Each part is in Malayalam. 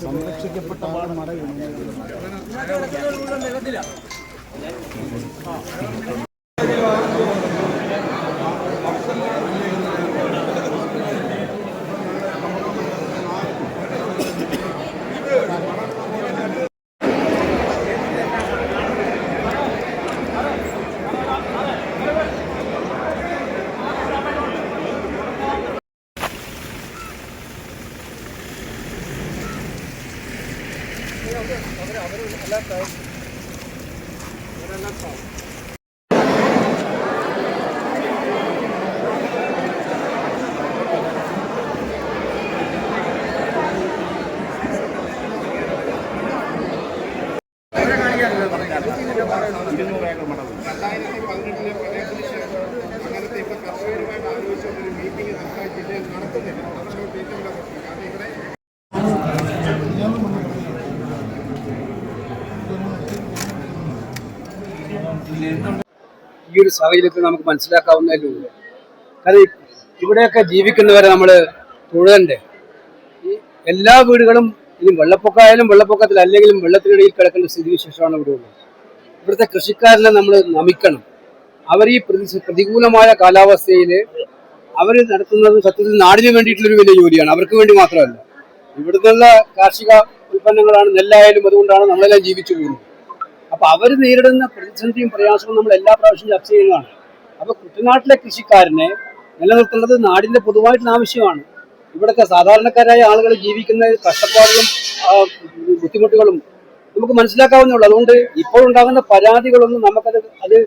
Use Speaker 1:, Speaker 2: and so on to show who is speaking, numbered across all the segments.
Speaker 1: സംരക്ഷിക്കപ്പെട്ട ഈ ഒരു സാഹചര്യത്തിൽ നമുക്ക് മനസ്സിലാക്കാവുന്നതേ ഉള്ളൂ. കാരണം ഇവിടെയൊക്കെ ജീവിക്കുന്നവരെ നമ്മൾ തൊഴുതണ്ടേ. ഈ എല്ലാ വീടുകളും ഇനി വെള്ളപ്പൊക്കമായാലും വെള്ളപ്പൊക്കത്തിൽ അല്ലെങ്കിലും വെള്ളത്തിനിടയിൽ കിടക്കേണ്ട സ്ഥിതിവിശേഷമാണ് ഇവിടെ ഉള്ളത്. ഇവിടുത്തെ കൃഷിക്കാരനെ നമ്മൾ നമിക്കണം. അവർ ഈ പ്രതികൂലമായ കാലാവസ്ഥയിൽ അവർ നടത്തുന്നത് സത്യത്തിൽ നാടിന് വേണ്ടിയിട്ടുള്ളൊരു വലിയ ജോലിയാണ്, അവർക്ക് വേണ്ടി മാത്രമല്ല. ഇവിടുന്നുള്ള കാർഷിക ഉൽപ്പന്നങ്ങളാണ് നെല്ലായാലും, അതുകൊണ്ടാണ് നമ്മളെല്ലാം ജീവിച്ചു പോകുന്നത്. അപ്പൊ അവർ നേരിടുന്ന പ്രതിസന്ധിയും പ്രയാസവും നമ്മൾ എല്ലാ പ്രാവശ്യവും ചർച്ച ചെയ്യുന്നതാണ്. അപ്പൊ കുട്ടനാട്ടിലെ കൃഷിക്കാരനെ നിലനിർത്തുന്നത് നാടിന്റെ പൊതുവായിട്ടുള്ള ആവശ്യമാണ്. ഇവിടുത്തെ സാധാരണക്കാരായ ആളുകൾ ജീവിക്കുന്ന കഷ്ടപ്പാടുകളും ബുദ്ധിമുട്ടുകളും നമുക്ക് മനസ്സിലാക്കാവുന്നേ. അതുകൊണ്ട് ഇപ്പോഴുണ്ടാകുന്ന പരാതികളൊന്നും നമുക്കത്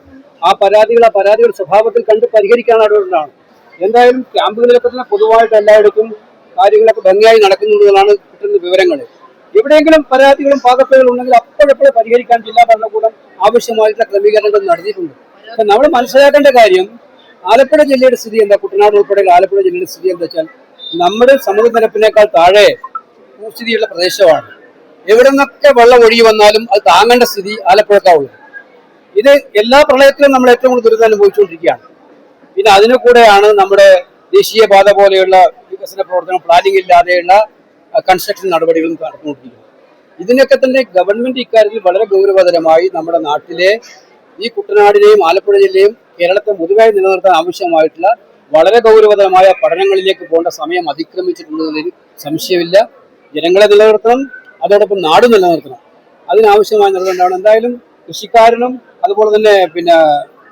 Speaker 1: ആ പരാതികൾ സ്വഭാവത്തിൽ കണ്ട് പരിഹരിക്കാനായിട്ടുള്ളതാണ്. എന്തായാലും ക്യാമ്പുകളിലൊക്കെ തന്നെ പൊതുവായിട്ട് എല്ലായിടത്തും കാര്യങ്ങളൊക്കെ ഭംഗിയായി നടക്കുന്നുള്ളതാണ് കിട്ടുന്ന വിവരങ്ങൾ. എവിടെയെങ്കിലും പരാതികളും പാകപ്പുകളും ഉണ്ടെങ്കിൽ അപ്പോഴെപ്പോഴും പരിഹരിക്കാൻ ജില്ലാ ഭരണകൂടം ആവശ്യമായിട്ടുള്ള ക്രമീകരണങ്ങൾ നടത്തിയിട്ടുണ്ട്. അപ്പം നമ്മൾ മനസ്സിലാക്കേണ്ട കാര്യം, ആലപ്പുഴ ജില്ലയുടെ സ്ഥിതി എന്താ, കുട്ടനാട് ഉൾപ്പെടെ ആലപ്പുഴ ജില്ലയുടെ സ്ഥിതി എന്താ വെച്ചാൽ നമ്മുടെ സമുദ്രനിരപ്പിനേക്കാൾ താഴെ ഭൂസ്ഥിതിയുള്ള പ്രദേശമാണ്. എവിടെ നിന്നൊക്കെ വെള്ളം ഒഴുകി വന്നാലും അത് താങ്ങേണ്ട സ്ഥിതി ആലപ്പുഴക്കാവുള്ളൂ. ഇത് എല്ലാ പ്രളയത്തിലും നമ്മൾ ഏറ്റവും കൂടുതൽ ദുരിതം അനുഭവിച്ചുകൊണ്ടിരിക്കുകയാണ്. പിന്നെ അതിനു കൂടെയാണ് നമ്മുടെ ദേശീയപാത പോലെയുള്ള വികസന പ്രവർത്തനം, പ്ലാനിംഗ് ഇല്ലാതെയുള്ള കൺസ്ട്രക്ഷൻ നടപടികളും നടന്നുകൊണ്ടിരിക്കുന്നത്. ഇതിനൊക്കെ തന്നെ ഗവൺമെന്റ് ഇക്കാര്യത്തിൽ വളരെ ഗൗരവതരമായി നമ്മുടെ നാട്ടിലെ ഈ കുട്ടനാടിനെയും ആലപ്പുഴ ജില്ലയും കേരളത്തെ പൊതുവായി നിലനിർത്താൻ ആവശ്യമായിട്ടുള്ള വളരെ ഗൗരവതരമായ പഠനങ്ങളിലേക്ക് പോകേണ്ട സമയം അതിക്രമിച്ചിട്ടുള്ളതിൽ സംശയമില്ല. ജനങ്ങളെ നിലനിർത്തണം, അതോടൊപ്പം നാട് നിലനിർത്തണം. അതിനാവശ്യമായ നിർദ്ദേശമാണ്. എന്തായാലും കൃഷിക്കാരനും അതുപോലെ തന്നെ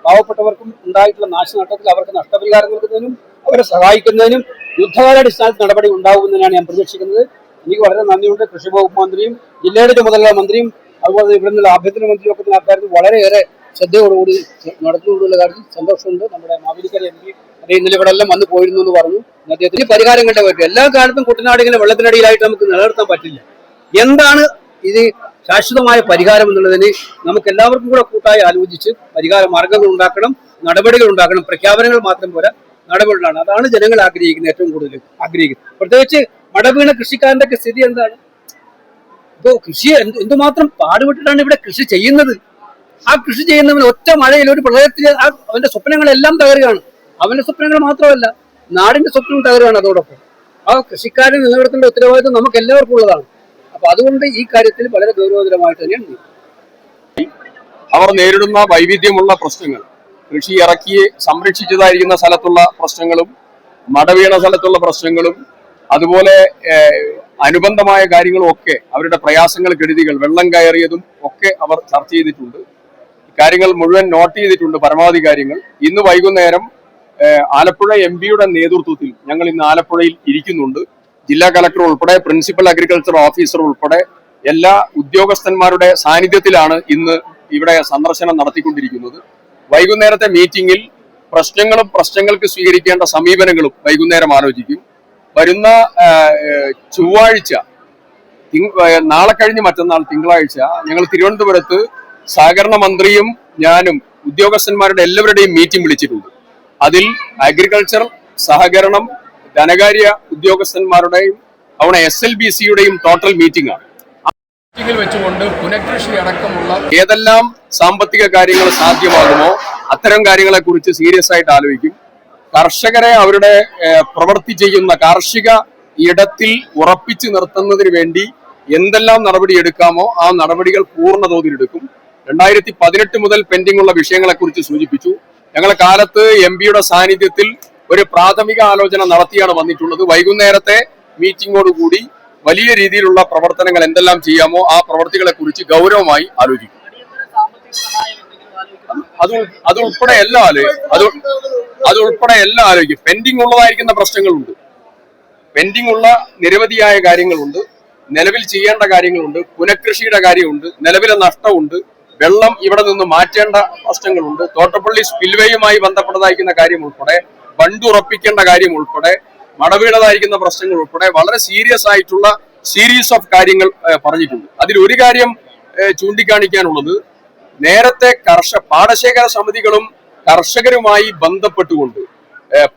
Speaker 1: പാവപ്പെട്ടവർക്കും ഉണ്ടായിട്ടുള്ള നാശനഷ്ടത്തിൽ അവർക്ക് നഷ്ടപരിഹാരം നൽകുന്നതിനും അവരെ സഹായിക്കുന്നതിനും യുദ്ധകാലാടിസ്ഥാനത്തിൽ നടപടി ഉണ്ടാകുമെന്നാണ് ഞാൻ പ്രതീക്ഷിക്കുന്നത്. എനിക്ക് വളരെ നന്ദിയുണ്ട്. കൃഷി വകുപ്പ് മന്ത്രിയും ജില്ലയുടെ ചുമതല മന്ത്രിയും അതുപോലെ ഇവിടെ നിന്നുള്ള ആഭ്യന്തര മന്ത്രിയും ഒക്കെ അക്കാര്യത്തിൽ വളരെയേറെ ശ്രദ്ധയോടുകൂടി നടത്തുകൊണ്ടുള്ള കാര്യത്തിൽ സന്തോഷമുണ്ട്. നമ്മുടെ മാവേലിക്കര MP ഇന്നലെ ഇവിടെ എല്ലാം വന്നു പോയിരുന്നു എന്ന് പറഞ്ഞു. അദ്ദേഹത്തിന് പരിഹാരം കണ്ടേ പറ്റും. എല്ലാ കാലത്തും കുട്ടനാടിങ്ങനെ വെള്ളത്തിനടിയിലായിട്ട് നമുക്ക് നിലനിർത്താൻ പറ്റില്ല. എന്താണ് ഇത് ശാശ്വതമായ പരിഹാരം എന്നുള്ളതിന് നമുക്ക് എല്ലാവർക്കും കൂടെ കൂട്ടായി ആലോചിച്ച് പരിഹാര മാർഗങ്ങൾ ഉണ്ടാക്കണം, നടപടികൾ ഉണ്ടാക്കണം. പ്രഖ്യാപനങ്ങൾ മാത്രം പോരാ, നടപടികളാണ്. അതാണ് ജനങ്ങൾ ആഗ്രഹിക്കുന്നത്, ഏറ്റവും കൂടുതൽ ആഗ്രഹിക്കുന്നത്. പ്രത്യേകിച്ച് മടവീണ കൃഷിക്കാരന്റെ ഒക്കെ സ്ഥിതി എന്താണ്? ഇപ്പോൾ കൃഷി എന്തുമാത്രം പാടുപെട്ടിട്ടാണ് ഇവിടെ കൃഷി ചെയ്യുന്നത്. ആ കൃഷി ചെയ്യുന്നവന് ഒറ്റ മഴയിൽ ഒരു പ്രളയത്തിൽ അവന്റെ സ്വപ്നങ്ങളെല്ലാം തകരുകയാണ്. അവന്റെ സ്വപ്നങ്ങൾ മാത്രമല്ല, നാടിന്റെ സ്വപ്നം തകരുകയാണ്. അതോടൊപ്പം ആ കൃഷിക്കാരൻ നിലനിർത്തേണ്ട ഉത്തരവാദിത്വം നമുക്ക് എല്ലാവർക്കും ഉള്ളതാണ്. അപ്പൊ അതുകൊണ്ട് ഈ കാര്യത്തിൽ വളരെ ഗൗരവതരമായിട്ട് തന്നെയാണ്
Speaker 2: അവർ നേരിടുന്ന വൈവിധ്യമുള്ള പ്രശ്നങ്ങൾ, കൃഷി ഇറക്കി സംരക്ഷിച്ചതായിരിക്കുന്ന സ്ഥലത്തുള്ള പ്രശ്നങ്ങളും മടവീണ സ്ഥലത്തുള്ള പ്രശ്നങ്ങളും അതുപോലെ അനുബന്ധമായ കാര്യങ്ങളും ഒക്കെ, അവരുടെ പ്രയാസങ്ങൾ, കെടുതികൾ, വെള്ളം കയറിയതും ഒക്കെ അവർ ചർച്ച ചെയ്തിട്ടുണ്ട്. കാര്യങ്ങൾ മുഴുവൻ നോട്ട് ചെയ്തിട്ടുണ്ട്, പരമാവധി കാര്യങ്ങൾ. ഇന്ന് വൈകുന്നേരം ആലപ്പുഴ MP-യുടെ നേതൃത്വത്തിൽ ഞങ്ങൾ ഇന്ന് ആലപ്പുഴയിൽ ഇരിക്കുന്നുണ്ട്. ജില്ലാ കളക്ടർ ഉൾപ്പെടെ പ്രിൻസിപ്പൽ അഗ്രികൾച്ചർ ഓഫീസർ ഉൾപ്പെടെ എല്ലാ ഉദ്യോഗസ്ഥന്മാരുടെ സാന്നിധ്യത്തിലാണ് ഇന്ന് ഇവിടെ സന്ദർശനം നടത്തിക്കൊണ്ടിരിക്കുന്നത്. വൈകുന്നേരത്തെ മീറ്റിംഗിൽ പ്രശ്നങ്ങളും പ്രശ്നങ്ങൾക്ക് സ്വീകരിക്കേണ്ട സമീപനങ്ങളും വൈകുന്നേരം ആലോചിക്കും. വരുന്ന ചൊവ്വാഴ്ച, നാളെ കഴിഞ്ഞ് മറ്റന്നാൾ തിങ്കളാഴ്ച ഞങ്ങൾ തിരുവനന്തപുരത്ത് സഹകരണ മന്ത്രിയും ഞാനും ഉദ്യോഗസ്ഥന്മാരുടെ എല്ലാവരുടെയും മീറ്റിംഗ് വിളിച്ചിട്ടുണ്ട്. അതിൽ അഗ്രികൾച്ചർ, സഹകരണം, ധനകാര്യ ഉദ്യോഗസ്ഥന്മാരുടെയും അവിടെ SLBCയുടെയും ടോട്ടൽ മീറ്റിംഗ് ആണ്. വെച്ചുകൊണ്ട് പുനഃകൃഷി അടക്കമുള്ള ഏതെല്ലാം സാമ്പത്തിക കാര്യങ്ങൾ സാധ്യമാകുമോ അത്തരം കാര്യങ്ങളെ കുറിച്ച് സീരിയസ് ആയിട്ട് ആലോചിക്കും. കർഷകരെ അവരുടെ പ്രവൃത്തി ചെയ്യുന്ന കാർഷിക ഇടത്തിൽ ഉറപ്പിച്ചു നിർത്തുന്നതിന് വേണ്ടി എന്തെല്ലാം നടപടി എടുക്കാമോ ആ നടപടികൾ പൂർണ്ണ തോതിലെടുക്കും. 2018 മുതൽ പെൻഡിംഗ് ഉള്ള വിഷയങ്ങളെ കുറിച്ച് സൂചിപ്പിച്ചു. ഞങ്ങളെ കാലത്ത് MP-യുടെ സാന്നിധ്യത്തിൽ ഒരു പ്രാഥമിക ആലോചന നടത്തിയാണ് വന്നിട്ടുള്ളത്. വൈകുന്നേരത്തെ മീറ്റിംഗോടുകൂടി വലിയ രീതിയിലുള്ള പ്രവർത്തനങ്ങൾ എന്തെല്ലാം ചെയ്യാമോ ആ പ്രവർത്തികളെ കുറിച്ച് ഗൗരവമായി ആലോചിക്കും. അതുൾപ്പെടെ എല്ലാം ആലോചിക്കും. പെൻഡിംഗ് ഉള്ളതായിരിക്കുന്ന പ്രശ്നങ്ങളുണ്ട്, പെൻഡിംഗ് ഉള്ള നിരവധിയായ കാര്യങ്ങളുണ്ട്, നിലവിൽ ചെയ്യേണ്ട കാര്യങ്ങളുണ്ട്, പുനഃകൃഷിയുടെ കാര്യമുണ്ട്, നിലവിലെ നഷ്ടമുണ്ട്, വെള്ളം ഇവിടെ നിന്ന് മാറ്റേണ്ട പ്രശ്നങ്ങളുണ്ട്, തോട്ടപ്പള്ളി സ്പിൽവേയുമായി ബന്ധപ്പെട്ടതായിരിക്കുന്ന കാര്യം ഉൾപ്പെടെ, ബണ്ട് ഉറപ്പിക്കേണ്ട കാര്യം ഉൾപ്പെടെ, മടവീണതായിരിക്കുന്ന പ്രശ്നങ്ങൾ ഉൾപ്പെടെ വളരെ സീരിയസ് ആയിട്ടുള്ള സീരീസ് ഓഫ് കാര്യങ്ങൾ പറഞ്ഞിട്ടുണ്ട്. അതിൽ ഒരു കാര്യം ചൂണ്ടിക്കാണിക്കാനുള്ളത്, നേരത്തെ പാടശേഖര സമിതികളും കർഷകരുമായി ബന്ധപ്പെട്ടുകൊണ്ട്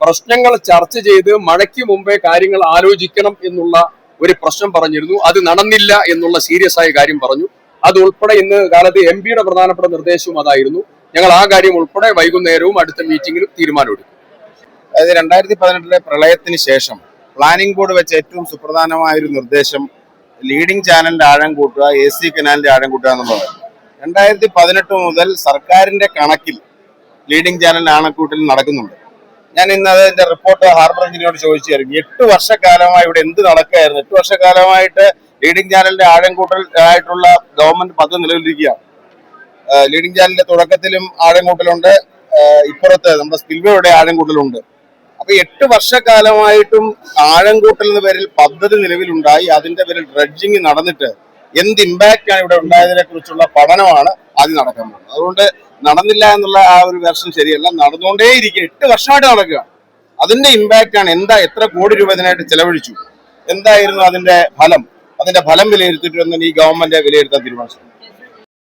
Speaker 2: പ്രശ്നങ്ങൾ ചർച്ച ചെയ്ത് മഴയ്ക്ക് മുമ്പേ കാര്യങ്ങൾ ആലോചിക്കണം എന്നുള്ള ഒരു പ്രശ്നം പറഞ്ഞിരുന്നു. അത് നടന്നില്ല എന്നുള്ള സീരിയസ് ആയ കാര്യം പറഞ്ഞു. അത് ഉൾപ്പെടെ ഇന്ന് കാലത്ത് MP-യുടെ പ്രധാനപ്പെട്ട നിർദ്ദേശവും അതായിരുന്നു. ഞങ്ങൾ ആ കാര്യം ഉൾപ്പെടെ വൈകുന്നേരവും അടുത്ത മീറ്റിംഗിലും തീരുമാനമെടുക്കും.
Speaker 3: അതായത് 2018 പ്രളയത്തിന് ശേഷം പ്ലാനിംഗ് ബോർഡ് വെച്ച ഏറ്റവും സുപ്രധാനമായൊരു നിർദ്ദേശം ലീഡിംഗ് ചാനലിന്റെ ആഴം കൂട്ടുക, AC കനാലിന്റെ ആഴം കൂട്ടുക എന്നുള്ളതാണ്. 2018 മുതൽ സർക്കാരിന്റെ കണക്കിൽ ലീഡിംഗ് ചാനലിന്റെ ആഴക്കൂട്ടൽ നടക്കുന്നുണ്ട്. ഞാൻ ഇന്ന് അതിന്റെ റിപ്പോർട്ട് ഹാർബർ എഞ്ചിനീയറോട് ചോദിച്ചായിരുന്നു. 8 വർഷക്കാലമായി ഇവിടെ എന്ത് നടക്കുകയായിരുന്നു? 8 വർഷക്കാലമായിട്ട് ലീഡിംഗ് ചാനലിന്റെ ആഴം കൂട്ടൽ ആയിട്ടുള്ള ഗവൺമെന്റ് പദ്ധതി നിലവിലിരിക്കുകയാണ്. ലീഡിംഗ് ചാനലിന്റെ തുടക്കത്തിലും ആഴം കൂട്ടലുണ്ട്, ഇപ്പുറത്ത് നമ്മുടെ സ്പിൽവേയുടെ ആഴം കൂട്ടലുണ്ട്. അപ്പൊ 8 വർഷക്കാലമായിട്ടും ആഴം കൂട്ടൽ എന്ന പേരിൽ പദ്ധതി നിലവിലുണ്ടായി. അതിന്റെ പേരിൽ ഡ്രഡ്ജിങ് നടന്നിട്ട് എന്ത് ഇമ്പാക്റ്റ് ആണ് ഇവിടെ ഉണ്ടായതിനെ കുറിച്ചുള്ള പഠനമാണ് ആദ്യം നടക്കാൻ പോകുന്നത്. അതുകൊണ്ട് നടന്നില്ല എന്നുള്ള ആ ഒരു വെർഷൻ ശരിയല്ല, നടന്നുകൊണ്ടേയിരിക്കും. 8 വർഷമായിട്ട് നടക്കുക. അതിന്റെ ഇമ്പാക്റ്റ് ആണ് എത്ര കോടി രൂപ ഇതിനായിട്ട് ചെലവഴിച്ചു, എന്തായിരുന്നു അതിന്റെ ഫലം വിലയിരുത്തിയിട്ട് ഈ ഗവൺമെന്റ് വിലയിരുത്താൻ തീരുമാനിച്ചു.